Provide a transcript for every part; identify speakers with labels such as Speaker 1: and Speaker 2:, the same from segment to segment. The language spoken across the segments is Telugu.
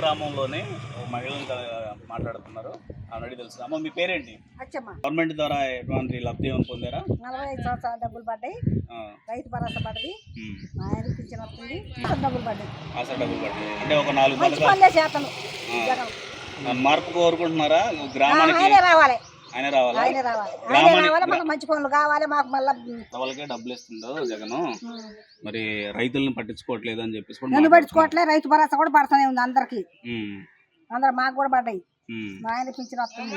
Speaker 1: గ్రామంలోనే మహిళలు మాట్లాడుతున్నారు. ఆల్రెడీ తెలుసు. అమ్మ మీ పేరేంటి? గవర్నమెంట్ ద్వారా ఎటువంటి లబ్ధి ఏమైనా పొందారా?
Speaker 2: 45 సంవత్సరాల డబ్బులు పడ్డాయి. రైతు భరోసా పడ్డది. ఆయన పింఛన్ వస్తుంది. డబ్బులు పడ్డాయి.
Speaker 1: డబ్బులు పడ్డాయి అంటే ఒక 4
Speaker 2: పనులే చేతను.
Speaker 1: మార్పు కోరుకుంటున్నారా? గ్రామానికి
Speaker 2: ఆయనే రావాలి.
Speaker 1: ఆయన రావాలి.
Speaker 2: ఆయనే రావాలి. మాకు మంచి పనులు కావాలి. మాకు
Speaker 1: వాళ్ళకే డబ్బులు ఇస్తుందో జగన్. మరి రైతులను పట్టించుకోవట్లేదు అని చెప్పేసి
Speaker 2: నన్ను పట్టించుకోవట్లేదు. రైతు భరోసా కూడా పడుతూనే ఉంది అందరికి. అందరు మాకు కూడా పడ్డాయి. మా ఆయన పింఛన్ వస్తుంది.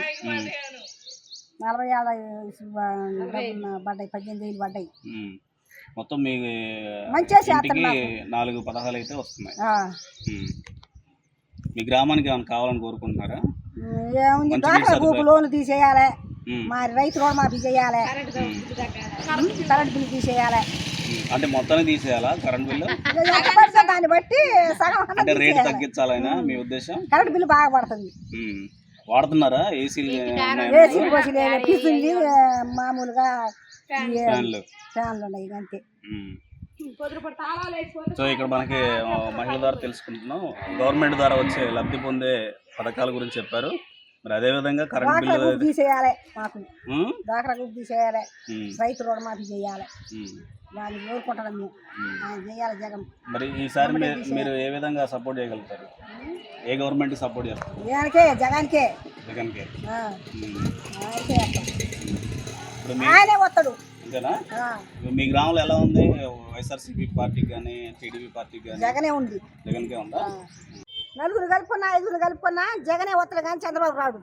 Speaker 2: 40 ఏళ్ళ పడ్డాయి. 18 పడ్డాయి.
Speaker 1: మొత్తం మీ
Speaker 2: మంచిగా
Speaker 1: 4 పథకాలు అయితే వస్తున్నాయి. మీ గ్రామానికి ఏమైనా కావాలని కోరుకుంటున్నారా?
Speaker 2: ఏముంది, డ్వాక్రా గ్రూప్ లోన్ తీసేయాలి. మరి రైతు కూడా మాఫీ చేయాలి. కరెంట్ బిల్లు తీసేయాలి.
Speaker 1: అంటే మొత్తాన్ని తీసేయాలా కరెంట్ బిల్లు?
Speaker 2: దాన్ని బట్టి సగం
Speaker 1: అంటే రేటు తగ్గించాలైనా మీ ఉద్దేశం?
Speaker 2: కరెంట్ బిల్లు బాగా పడుతుంది.
Speaker 1: వాడుతున్నారా ఏసీలు?
Speaker 2: మామూలుగా
Speaker 1: ఫ్యాన్లు
Speaker 2: ఉన్నాయి అంతే.
Speaker 1: సో ఇక్కడ మనకి మహిళల ద్వారా తెలుసుకుంటున్నాం. గవర్నమెంట్ ద్వారా వచ్చే లబ్ధి పొందే పథకాల గురించి చెప్పారు. మరి అదే విధంగా కరెంట్ బిల్లు
Speaker 2: తీసేయాలి. మాకు డ్వాక్రా గ్రూప్ తీసేయాలి. రైతు రుణమాఫీ చేయాలి. వాళ్ళు కోరుకుంటాం మేము. ఆయన చేయాలి జగన్.
Speaker 1: మరి ఈసారి మీరు ఏ విధంగా సపోర్ట్ చేయగలుగుతారు? ఏ గవర్నమెంట్ సపోర్ట్ చేస్తారు?
Speaker 2: జగన్కే.
Speaker 1: జగన్కే.
Speaker 2: ఆయనే వస్తాడు.
Speaker 1: అంతేనా? మీ గ్రామంలో ఎలా ఉంది? వైఎస్ఆర్సీపీ పార్టీకి కానీ టీడీపీ పార్టీకి కానీ?
Speaker 2: జగనే ఉంది.
Speaker 1: జగన్కే ఉందా?
Speaker 2: 4 కలుపుకున్నా 5 కలుపుకున్నా జగనే వస్తాడు కానీ చంద్రబాబు రాడు.